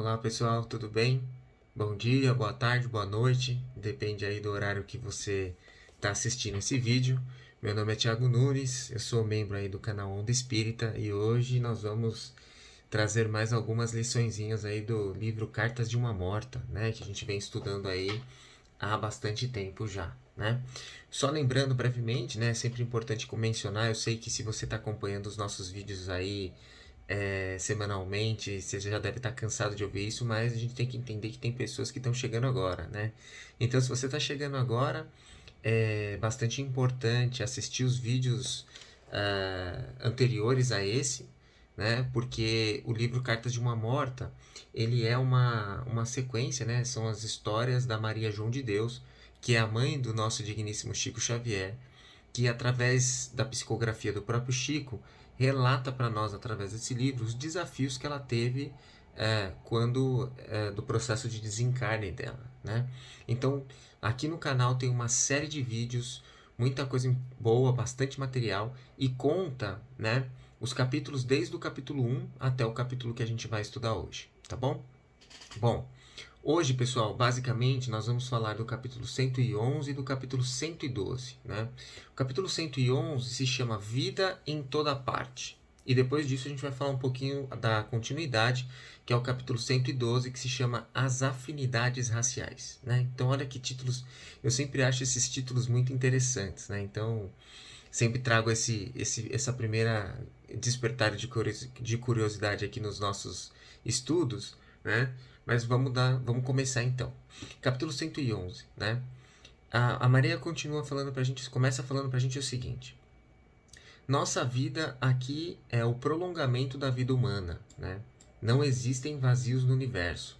Olá pessoal, tudo bem? Bom dia, boa tarde, boa noite, depende aí do horário que você está assistindo esse vídeo. Meu nome é Thiago Nunes, eu sou membro aí do canal Onda Espírita e hoje nós vamos trazer mais algumas liçõezinhas aí do livro Cartas de uma Morta, né? Que a gente vem estudando aí há bastante tempo já, né? Só lembrando brevemente, né? É sempre importante mencionar, eu sei que se você está acompanhando os nossos vídeos aí semanalmente, você já deve estar cansado de ouvir isso, mas a gente tem que entender que tem pessoas que estão chegando agora, né? Então, se você está chegando agora, é bastante importante assistir os vídeos anteriores a esse, né? Porque o livro Cartas de uma Morta, ele é uma sequência, né? São as histórias da Maria João de Deus, que é a mãe do nosso digníssimo Chico Xavier, que através da psicografia do próprio Chico, relata para nós, através desse livro, os desafios que ela teve do processo de desencarne dela, né? Então, aqui no canal tem uma série de vídeos, muita coisa boa, bastante material, e conta, né, os capítulos desde o capítulo 1 até o capítulo que a gente vai estudar hoje, tá bom? Bom, hoje, pessoal, basicamente nós vamos falar do capítulo 111 e do capítulo 112, né? O capítulo 111 se chama Vida em Toda Parte. E depois disso a gente vai falar um pouquinho da continuidade, que é o capítulo 112, que se chama As Afinidades Raciais, né? Então, olha que títulos, eu sempre acho esses títulos muito interessantes, né? Então, sempre trago essa primeira despertar de curiosidade aqui nos nossos estudos, né? Mas vamos começar então. Capítulo 111, né? A Maria continua falando pra gente, começa falando pra gente o seguinte: nossa vida aqui é o prolongamento da vida humana, né? Não existem vazios no universo.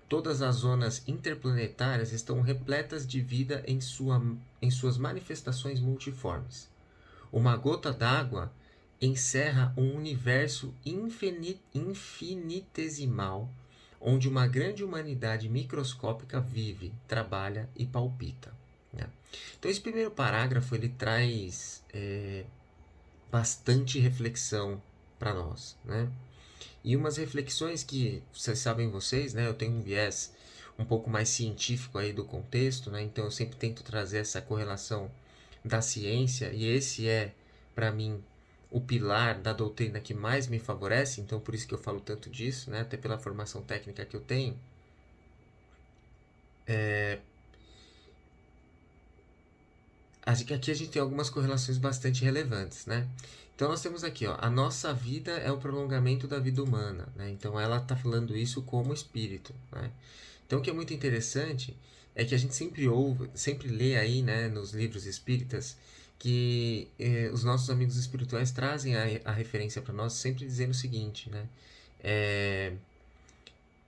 Todas as zonas interplanetárias estão repletas de vida em suas manifestações multiformes. Uma gota d'água encerra um universo infinitesimal onde uma grande humanidade microscópica vive, trabalha e palpita, né? Então esse primeiro parágrafo ele traz bastante reflexão para nós, né? E umas reflexões que vocês sabem né? Eu tenho um viés um pouco mais científico aí do contexto, né? Então eu sempre tento trazer essa correlação da ciência e esse é para mim o pilar da doutrina que mais me favorece, então por isso que eu falo tanto disso, né? Até pela formação técnica que eu tenho. Aqui a gente tem algumas correlações bastante relevantes, né? Então nós temos aqui, ó, a nossa vida é o prolongamento da vida humana, né? Então ela está falando isso como espírito, né? Então o que é muito interessante é que a gente sempre lê aí, né, nos livros espíritas, que os nossos amigos espirituais trazem a referência para nós sempre dizendo o seguinte, né? É,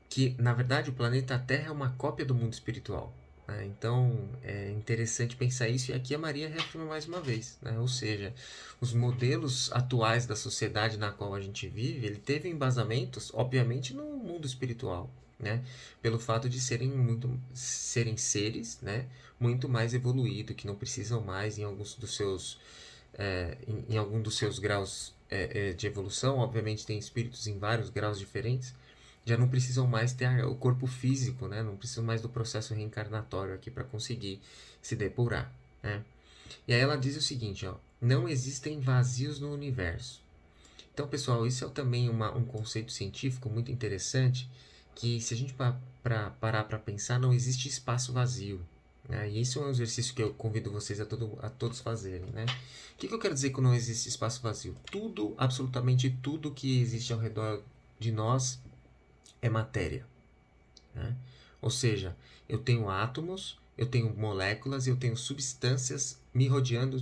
que na verdade o planeta Terra é uma cópia do mundo espiritual, né? Então é interessante pensar isso e aqui a Maria reafirma mais uma vez, né? Ou seja, os modelos atuais da sociedade na qual a gente vive, ele teve embasamentos, obviamente, no mundo espiritual, né? Pelo fato de serem seres, né? Muito mais evoluídos, que não precisam mais em alguns dos seus em algum dos seus graus de evolução, obviamente tem espíritos em vários graus diferentes, já não precisam mais ter o corpo físico, né? Não precisam mais do processo reencarnatório aqui para conseguir se depurar, né? E aí ela diz o seguinte, ó: não existem vazios no universo. Então, pessoal, isso é também um conceito científico muito interessante, que se a gente parar para pensar, não existe espaço vazio, né? E isso é um exercício que eu convido vocês a todos fazerem, né? O que eu quero dizer com não existe espaço vazio? Tudo, absolutamente tudo que existe ao redor de nós é matéria, né? Ou seja, eu tenho átomos, eu tenho moléculas, eu tenho substâncias me rodeando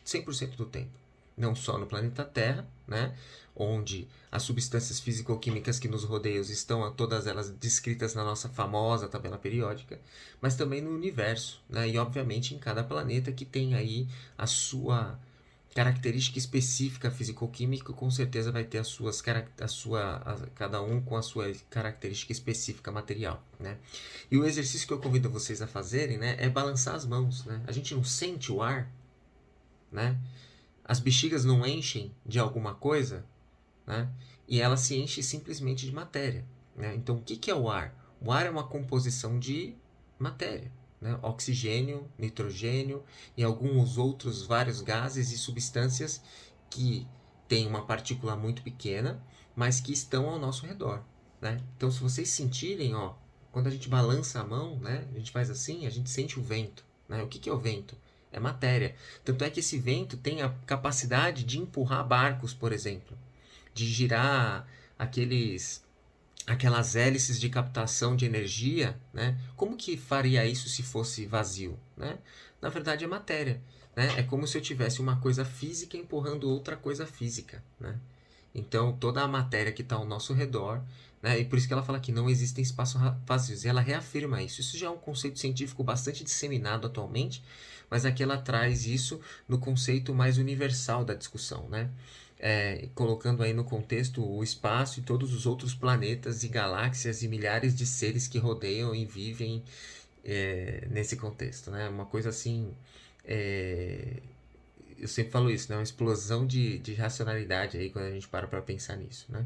100% do tempo. Não só no planeta Terra, né? Onde as substâncias físico-químicas que nos rodeiam estão todas elas descritas na nossa famosa tabela periódica, mas também no universo, né? E obviamente em cada planeta que tem aí a sua característica específica físico-química, com certeza vai ter cada um com a sua característica específica material, né? E o exercício que eu convido vocês a fazerem, né, é balançar as mãos, né? A gente não sente o ar, né? As bexigas não enchem de alguma coisa, né? E ela se enche simplesmente de matéria, né? Então, o que é o ar? O ar é uma composição de matéria, né? Oxigênio, nitrogênio e alguns outros vários gases e substâncias que têm uma partícula muito pequena, mas que estão ao nosso redor, né? Então, se vocês sentirem, ó, quando a gente balança a mão, né, a gente faz assim, a gente sente o vento, né? O que é o vento? É matéria. Tanto é que esse vento tem a capacidade de empurrar barcos, por exemplo, de girar aquelas hélices de captação de energia, né? Como que faria isso se fosse vazio, né? Na verdade é matéria, né? É como se eu tivesse uma coisa física empurrando outra coisa física, né? Então toda a matéria que está ao nosso redor, né? E por isso que ela fala que não existem espaços vazios. E ela reafirma isso. Isso já é um conceito científico bastante disseminado atualmente, mas aqui ela traz isso no conceito mais universal da discussão, né? Colocando aí no contexto o espaço e todos os outros planetas e galáxias e milhares de seres que rodeiam e vivem nesse contexto, né? Uma coisa assim, eu sempre falo isso, né? Uma explosão de racionalidade aí quando a gente para pensar nisso, né?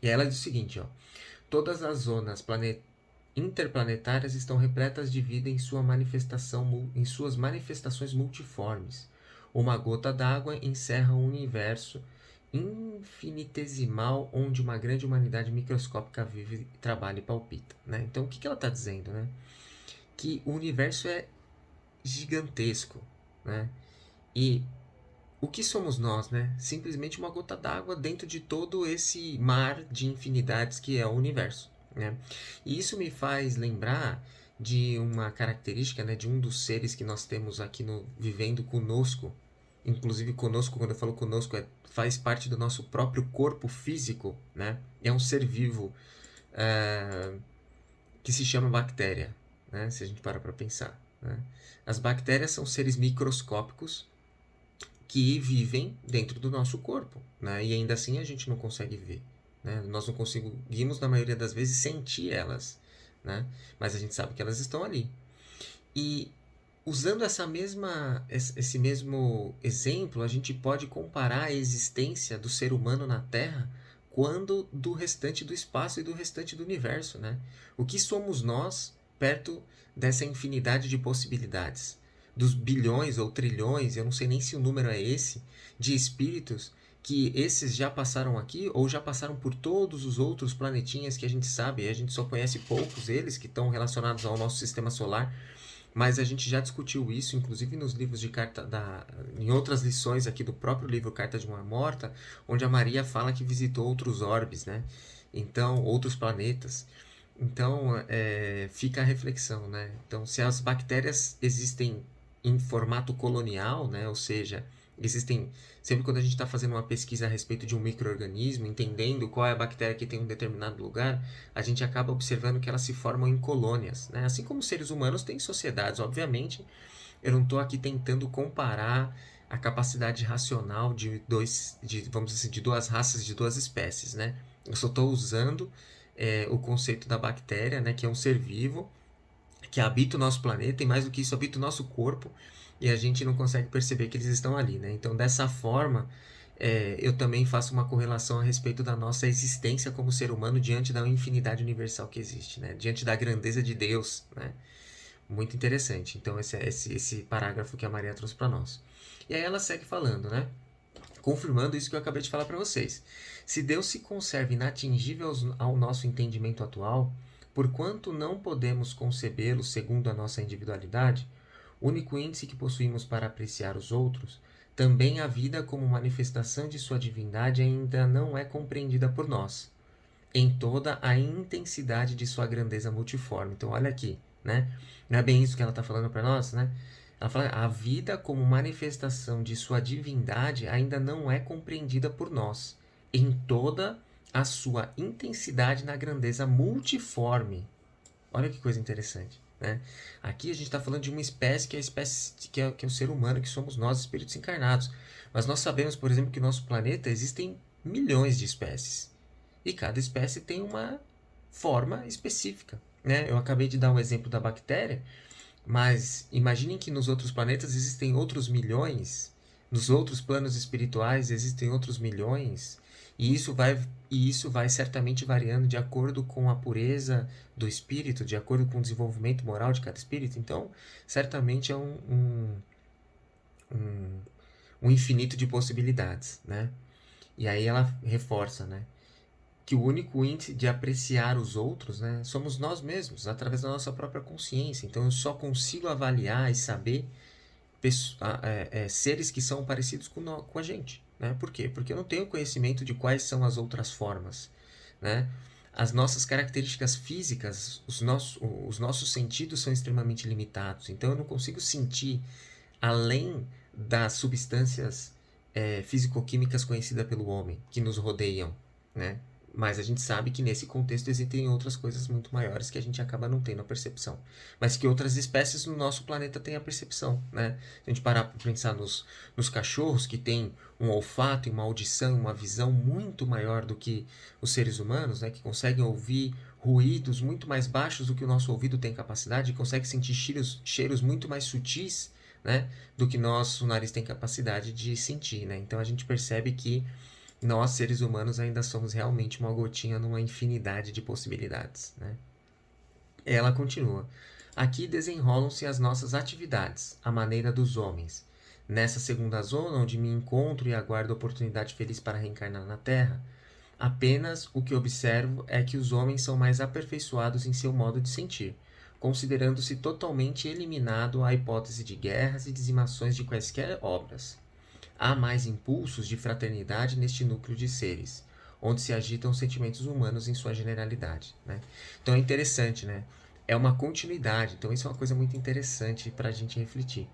E ela diz o seguinte, ó: todas as zonas interplanetárias estão repletas de vida em suas manifestações multiformes. Uma gota d'água encerra um universo infinitesimal onde uma grande humanidade microscópica vive, trabalha e palpita, né? Então, o que ela está dizendo, né? Que o universo é gigantesco, né? E o que somos nós, né? Simplesmente uma gota d'água dentro de todo esse mar de infinidades que é o universo, né? E isso me faz lembrar de uma característica, né, de um dos seres que nós temos aqui vivendo conosco. Inclusive conosco, quando eu falo conosco, faz parte do nosso próprio corpo físico, né? É um ser vivo que se chama bactéria, né? Se a gente para pensar, né? As bactérias são seres microscópicos que vivem dentro do nosso corpo, né? E ainda assim a gente não consegue ver, né? Nós não conseguimos, na maioria das vezes, sentir elas, né? Mas a gente sabe que elas estão ali. E usando esse mesmo exemplo, a gente pode comparar a existência do ser humano na Terra quando do restante do espaço e do restante do universo, né? O que somos nós perto dessa infinidade de possibilidades? Dos bilhões ou trilhões, eu não sei nem se o número é esse, de espíritos que esses já passaram aqui ou já passaram por todos os outros planetinhas que a gente sabe, e a gente só conhece poucos eles que estão relacionados ao nosso sistema solar, mas a gente já discutiu isso, inclusive nos livros de em outras lições aqui do próprio livro Carta de uma Morta, onde a Maria fala que visitou outros orbes, né? Então, outros planetas. Então, fica a reflexão, né? Então, se as bactérias existem em formato colonial, né? Ou seja, existem sempre quando a gente está fazendo uma pesquisa a respeito de um micro-organismo, entendendo qual é a bactéria que tem um determinado lugar, a gente acaba observando que elas se formam em colônias, né? Assim como os seres humanos têm sociedades, obviamente. Eu não estou aqui tentando comparar a capacidade racional vamos dizer assim, de duas raças, de duas espécies, né? Eu só estou usando o conceito da bactéria, né? Que é um ser vivo que habita o nosso planeta e, mais do que isso, habita o nosso corpo, e a gente não consegue perceber que eles estão ali, né? Então, dessa forma, eu também faço uma correlação a respeito da nossa existência como ser humano diante da infinidade universal que existe, né? Diante da grandeza de Deus, né? Muito interessante. Então, esse parágrafo que a Maria trouxe para nós. E aí ela segue falando, né? Confirmando isso que eu acabei de falar para vocês. Se Deus se conserva inatingível ao nosso entendimento atual, porquanto não podemos concebê-lo segundo a nossa individualidade, único índice que possuímos para apreciar os outros, também a vida como manifestação de sua divindade ainda não é compreendida por nós, em toda a intensidade de sua grandeza multiforme. Então, olha aqui, né? Não é bem isso que ela está falando para nós, né? Ela fala, a vida como manifestação de sua divindade ainda não é compreendida por nós, em toda a sua intensidade na grandeza multiforme. Olha que coisa interessante, né? Aqui a gente está falando de uma espécie que é a espécie que é o ser humano, que somos nós, espíritos encarnados. Mas nós sabemos, por exemplo, que no nosso planeta existem milhões de espécies. E cada espécie tem uma forma específica, né? Eu acabei de dar um exemplo da bactéria, mas imaginem que nos outros planetas existem outros milhões, nos outros planos espirituais existem outros milhões, E isso vai certamente variando de acordo com a pureza do espírito, de acordo com o desenvolvimento moral de cada espírito. Então, certamente é um, um infinito de possibilidades, né? E aí ela reforça, né, que o único índice de apreciar os outros, né, somos nós mesmos, através da nossa própria consciência. Então eu só consigo avaliar e saber seres que são parecidos com a gente. Né? Por quê? Porque eu não tenho conhecimento de quais são as outras formas. Né? As nossas características físicas, os nossos sentidos são extremamente limitados. Então eu não consigo sentir além das substâncias físico-químicas conhecidas pelo homem, que nos rodeiam. Né? Mas a gente sabe que nesse contexto existem outras coisas muito maiores que a gente acaba não tendo a percepção. Mas que outras espécies no nosso planeta têm a percepção, né? Se a gente parar para pensar nos cachorros, que têm um olfato e uma audição, uma visão muito maior do que os seres humanos, né? Que conseguem ouvir ruídos muito mais baixos do que o nosso ouvido tem capacidade, e conseguem sentir cheiros muito mais sutis, né? Do que nosso nariz tem capacidade de sentir, né? Então a gente percebe que nós, seres humanos, ainda somos realmente uma gotinha numa infinidade de possibilidades. Né? Ela continua. Aqui desenrolam-se as nossas atividades, à maneira dos homens. Nessa segunda zona, onde me encontro e aguardo a oportunidade feliz para reencarnar na Terra, apenas o que observo é que os homens são mais aperfeiçoados em seu modo de sentir, considerando-se totalmente eliminado a hipótese de guerras e dizimações de quaisquer obras. Há mais impulsos de fraternidade neste núcleo de seres, onde se agitam os sentimentos humanos em sua generalidade. Né? Então é interessante, né? É uma continuidade. Então isso é uma coisa muito interessante para a gente refletir.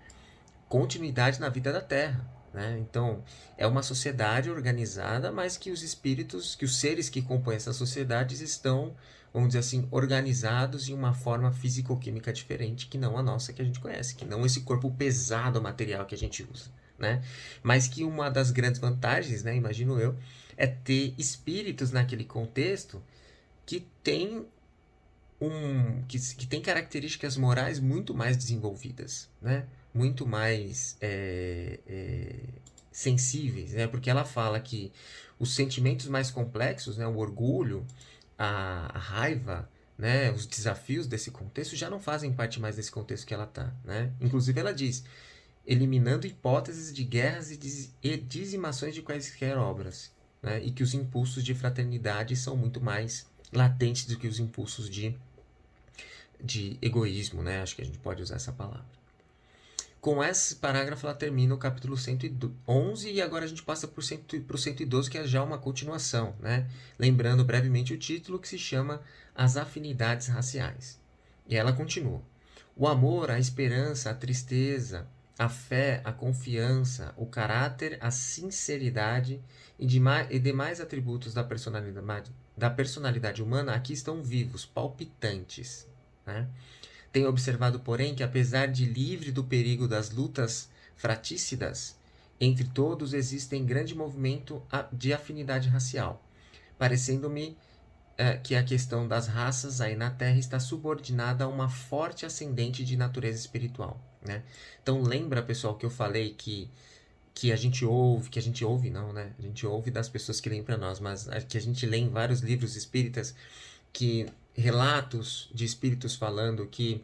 Continuidade na vida da Terra. Né? Então é uma sociedade organizada, mas que os espíritos, que os seres que compõem essas sociedades estão, vamos dizer assim, organizados em uma forma físico-química diferente que não a nossa que a gente conhece, que não esse corpo pesado material que a gente usa. Né? Mas que uma das grandes vantagens, né, imagino eu, é ter espíritos naquele contexto que tem que tem características morais muito mais desenvolvidas, né? Muito mais sensíveis, né? Porque ela fala que os sentimentos mais complexos, né, o orgulho, a raiva, né, os desafios desse contexto já não fazem parte mais desse contexto que ela está, né? Inclusive ela diz eliminando hipóteses de guerras e dizimações de quaisquer obras, né? E que os impulsos de fraternidade são muito mais latentes do que os impulsos de egoísmo, né? Acho que a gente pode usar essa palavra. Com esse parágrafo ela termina o capítulo 111 e agora a gente passa para o 112, que é já uma continuação, né? Lembrando brevemente o título, que se chama As Afinidades Raciais. E ela continua. O amor, a esperança, a tristeza, a fé, a confiança, o caráter, a sinceridade e demais atributos da personalidade humana aqui estão vivos, palpitantes. Né? Tenho observado, porém, que apesar de livre do perigo das lutas fratricidas, entre todos existem grande movimento de afinidade racial, parecendo-me que a questão das raças aí na Terra está subordinada a uma forte ascendente de natureza espiritual. Né? Então lembra, pessoal, que eu falei que a gente ouve não, né? A gente ouve das pessoas que leem para nós, mas que a gente lê em vários livros espíritas que relatos de espíritos falando que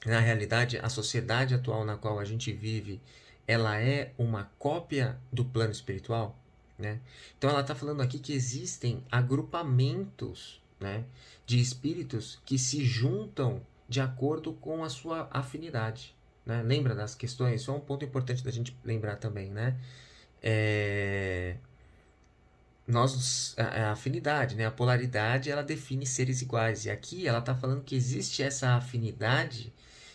na realidade a sociedade atual na qual a gente vive, ela é uma cópia do plano espiritual. Né? Então ela está falando aqui que existem agrupamentos, né, de espíritos que se juntam de acordo com a sua afinidade. Né? Lembra das questões? Isso é um ponto importante da gente lembrar também. Né? A afinidade, né? A polaridade, ela define seres iguais. E aqui ela está falando que existe essa afinidade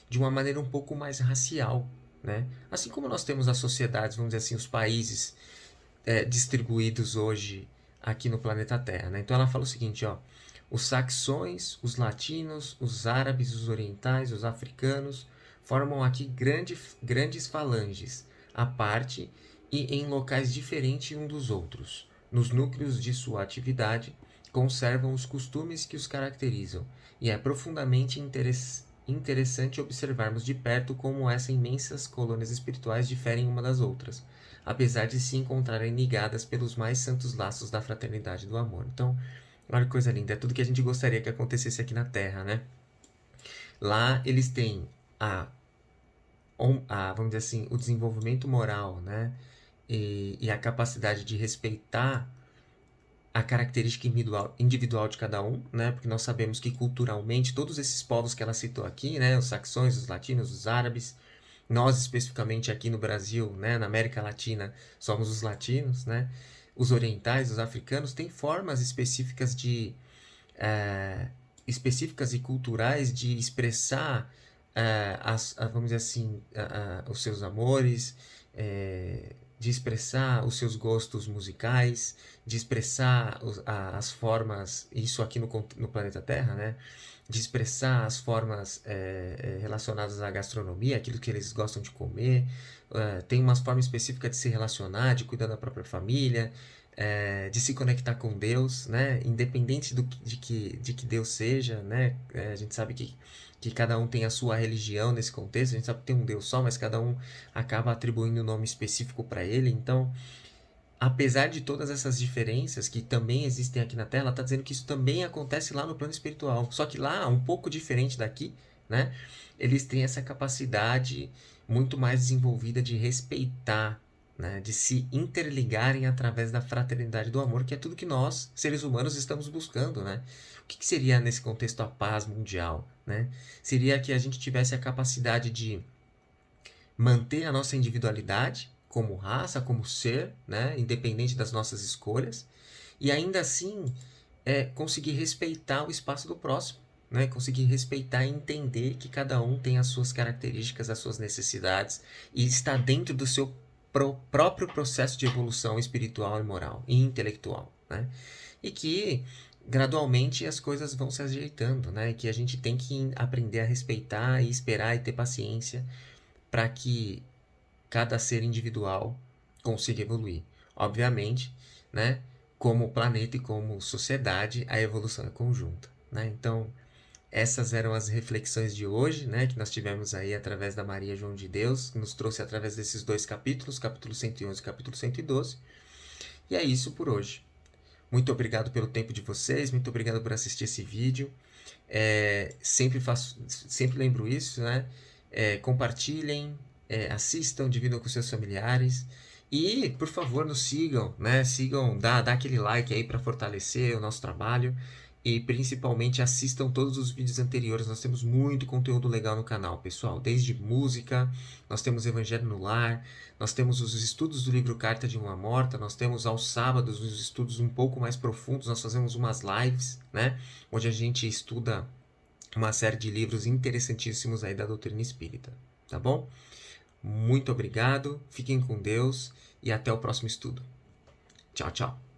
de uma maneira um pouco mais racial. Né? Assim como nós temos as sociedades, vamos dizer assim, os países distribuídos hoje aqui no planeta Terra. Né? Então ela fala o seguinte, ó, os saxões, os latinos, os árabes, os orientais, os africanos formam aqui grandes falanges, à parte e em locais diferentes um dos outros. Nos núcleos de sua atividade, conservam os costumes que os caracterizam, e é profundamente interessante observarmos de perto como essas imensas colônias espirituais diferem uma das outras, apesar de se encontrarem ligadas pelos mais santos laços da fraternidade e do amor. Então, olha que coisa linda, é tudo que a gente gostaria que acontecesse aqui na Terra, né? Lá eles têm vamos dizer assim, o desenvolvimento moral, né? E a capacidade de respeitar a característica individual de cada um, né? Porque nós sabemos que culturalmente todos esses povos que ela citou aqui, né? Os saxões, os latinos, os árabes, nós especificamente aqui no Brasil, né? Na América Latina, somos os latinos, né? Os orientais, os africanos, têm formas específicas e culturais de expressar vamos dizer assim, os seus amores, de expressar os seus gostos musicais, de expressar as formas, isso aqui no planeta Terra, né? De expressar as formas relacionadas à gastronomia, aquilo que eles gostam de comer, tem uma forma específica de se relacionar, de cuidar da própria família, de se conectar com Deus, né? Independente de que Deus seja, né? A gente sabe que cada um tem a sua religião nesse contexto, a gente sabe que tem um Deus só, mas cada um acaba atribuindo um nome específico para ele. Então, apesar de todas essas diferenças que também existem aqui na Terra, ela está dizendo que isso também acontece lá no plano espiritual. Só que lá, um pouco diferente daqui, né? Eles têm essa capacidade muito mais desenvolvida de respeitar, né? De se interligarem através da fraternidade do amor, que é tudo que nós, seres humanos, estamos buscando, né? O que seria, nesse contexto, a paz mundial, né? Seria que a gente tivesse a capacidade de manter a nossa individualidade como raça, como ser, né? Independente das nossas escolhas, e ainda assim conseguir respeitar o espaço do próximo, né? Conseguir respeitar e entender que cada um tem as suas características, as suas necessidades, e está dentro do seu próprio processo de evolução espiritual e moral e intelectual, né? E que gradualmente as coisas vão se ajeitando, né? E que a gente tem que aprender a respeitar e esperar e ter paciência para que cada ser individual consiga evoluir. Obviamente, né? Como planeta e como sociedade, a evolução é conjunta, né? Então, essas eram as reflexões de hoje, né, que nós tivemos aí através da Maria João de Deus, que nos trouxe através desses dois capítulos, capítulo 111 e capítulo 112. E é isso por hoje. Muito obrigado pelo tempo de vocês, muito obrigado por assistir esse vídeo. Sempre lembro isso, né? Compartilhem, assistam, dividam com seus familiares. E, por favor, nos sigam, né? Sigam, dá aquele like aí para fortalecer o nosso trabalho. E principalmente assistam todos os vídeos anteriores. Nós temos muito conteúdo legal no canal, pessoal. Desde música, nós temos Evangelho no Lar, nós temos os estudos do livro Carta de uma Morta, nós temos aos sábados os estudos um pouco mais profundos, nós fazemos umas lives, né? Onde a gente estuda uma série de livros interessantíssimos aí da doutrina espírita, tá bom? Muito obrigado, fiquem com Deus e até o próximo estudo. Tchau, tchau.